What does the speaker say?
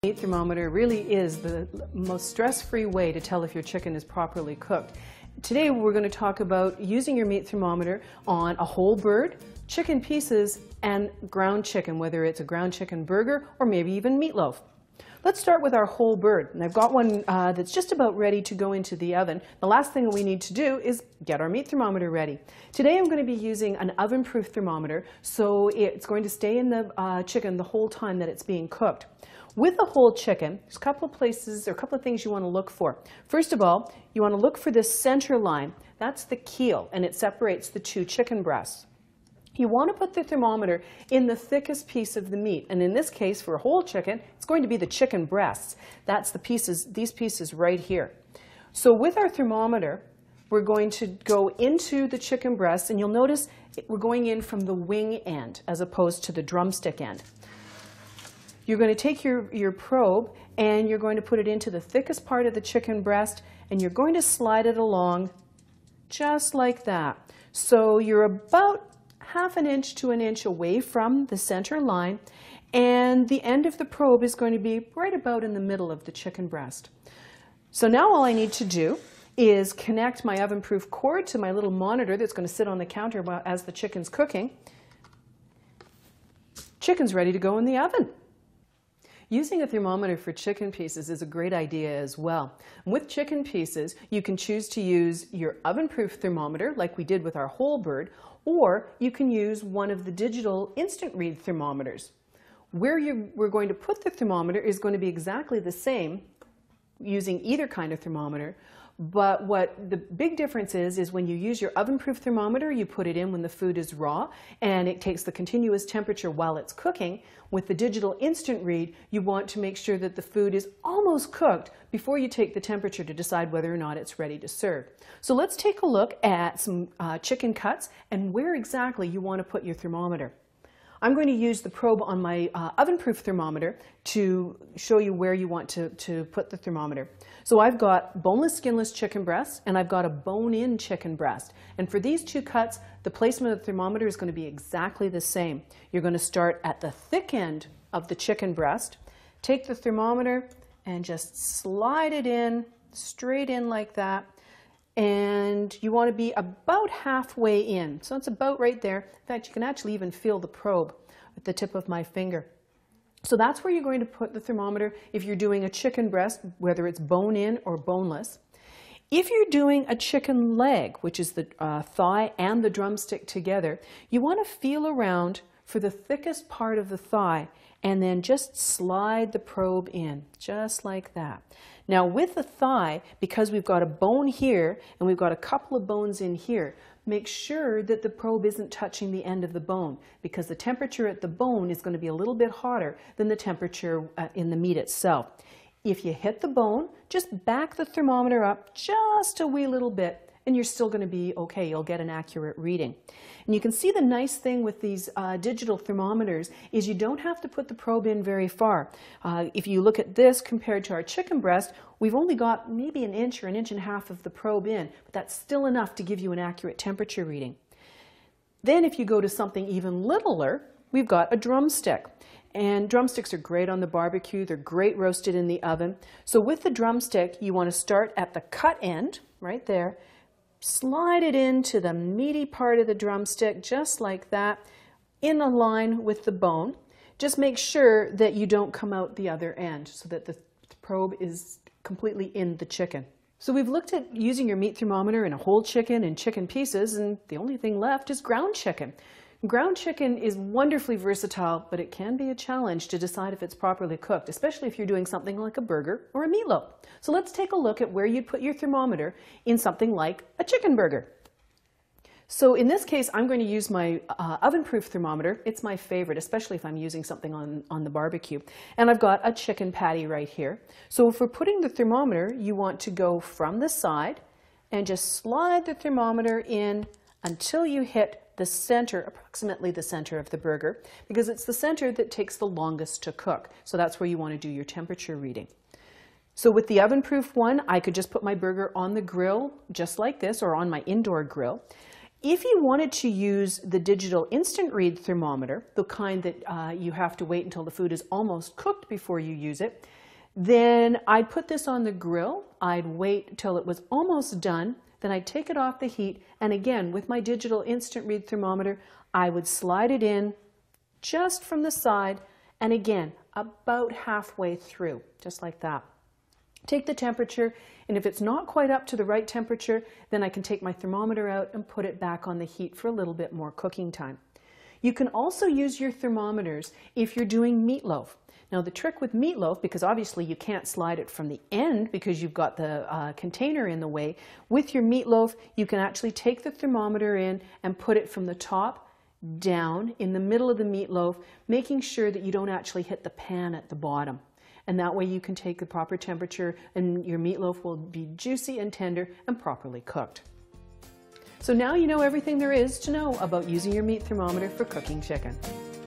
Meat thermometer really is the most stress-free way to tell if your chicken is properly cooked. Today we're going to talk about using your meat thermometer on a whole bird, chicken pieces, and ground chicken, whether it's a ground chicken burger or maybe even meatloaf. Let's start with our whole bird. And I've got one that's just about ready to go into the oven. The last thing we need to do is get our meat thermometer ready. Today I'm going to be using an oven-proof thermometer, so it's going to stay in the chicken the whole time that it's being cooked. With a whole chicken, there's a couple of places or a couple of things you want to look for. First of all, you want to look for this center line. That's the keel, and it separates the two chicken breasts. You want to put the thermometer in the thickest piece of the meat, and in this case, for a whole chicken, it's going to be the chicken breasts. That's the pieces, these pieces right here. So with our thermometer, we're going to go into the chicken breasts, and you'll notice we're going in from the wing end as opposed to the drumstick end. You're going to take your probe and you're going to put it into the thickest part of the chicken breast, and you're going to slide it along just like that. So you're about half an inch to an inch away from the center line, and the end of the probe is going to be right about in the middle of the chicken breast. So now all I need to do is connect my oven-proof cord to my little monitor that's going to sit on the counter as the chicken's cooking. Chicken's ready to go in the oven. Using a thermometer for chicken pieces is a great idea as well. With chicken pieces, you can choose to use your oven-proof thermometer like we did with our whole bird, or you can use one of the digital instant read thermometers. Where we're going to put the thermometer is going to be exactly the same using either kind of thermometer, but what the big difference is when you use your oven-proof thermometer, you put it in when the food is raw, and it takes the continuous temperature while it's cooking. With the digital instant read, you want to make sure that the food is almost cooked before you take the temperature to decide whether or not it's ready to serve. So let's take a look at some chicken cuts and where exactly you want to put your thermometer. I'm going to use the probe on my oven-proof thermometer to show you where you want to put the thermometer. So I've got boneless, skinless chicken breasts, and I've got a bone-in chicken breast. And for these two cuts, the placement of the thermometer is going to be exactly the same. You're going to start at the thick end of the chicken breast, take the thermometer, and just slide it in, straight in like that. And you want to be about halfway in. So it's about right there. In fact, you can actually even feel the probe with the tip of my finger. So that's where you're going to put the thermometer if you're doing a chicken breast, whether it's bone-in or boneless. If you're doing a chicken leg, which is the thigh and the drumstick together, you want to feel around for the thickest part of the thigh and then just slide the probe in, just like that. Now with the thigh, because we've got a bone here and we've got a couple of bones in here, make sure that the probe isn't touching the end of the bone, because the temperature at the bone is going to be a little bit hotter than the temperature in the meat itself. If you hit the bone, just back the thermometer up just a wee little bit, and you're still going to be okay. You'll get an accurate reading. And you can see the nice thing with these digital thermometers is you don't have to put the probe in very far. If you look at this compared to our chicken breast, we've only got maybe an inch or an inch and a half of the probe in, but that's still enough to give you an accurate temperature reading. Then if you go to something even littler, we've got a drumstick. And drumsticks are great on the barbecue. They're great roasted in the oven. So with the drumstick, you want to start at the cut end, right there, slide it into the meaty part of the drumstick, just like that, in a line with the bone. Just make sure that you don't come out the other end so that the probe is completely in the chicken. So we've looked at using your meat thermometer in a whole chicken and chicken pieces, and the only thing left is ground chicken. Ground chicken is wonderfully versatile, but it can be a challenge to decide if it's properly cooked, especially if you're doing something like a burger or a meatloaf. So let's take a look at where you'd put your thermometer in something like a chicken burger. So in this case, I'm going to use my oven-proof thermometer. It's my favorite, especially if I'm using something on the barbecue. And I've got a chicken patty right here. So for putting the thermometer, you want to go from the side and just slide the thermometer in until you hit the center, approximately the center of the burger, because it's the center that takes the longest to cook. So that's where you want to do your temperature reading. So with the oven-proof one, I could just put my burger on the grill just like this, or on my indoor grill. If you wanted to use the digital instant read thermometer, the kind that you have to wait until the food is almost cooked before you use it, then I'd put this on the grill. I'd wait till it was almost done. Then I'd take it off the heat. And again, with my digital instant read thermometer, I would slide it in just from the side. And again, about halfway through, just like that. Take the temperature, and if it's not quite up to the right temperature, then I can take my thermometer out and put it back on the heat for a little bit more cooking time. You can also use your thermometers if you're doing meatloaf. Now the trick with meatloaf, because obviously you can't slide it from the end because you've got the container in the way, with your meatloaf you can actually take the thermometer in and put it from the top down in the middle of the meatloaf, making sure that you don't actually hit the pan at the bottom. And that way you can take the proper temperature and your meatloaf will be juicy and tender and properly cooked. So now you know everything there is to know about using your meat thermometer for cooking chicken.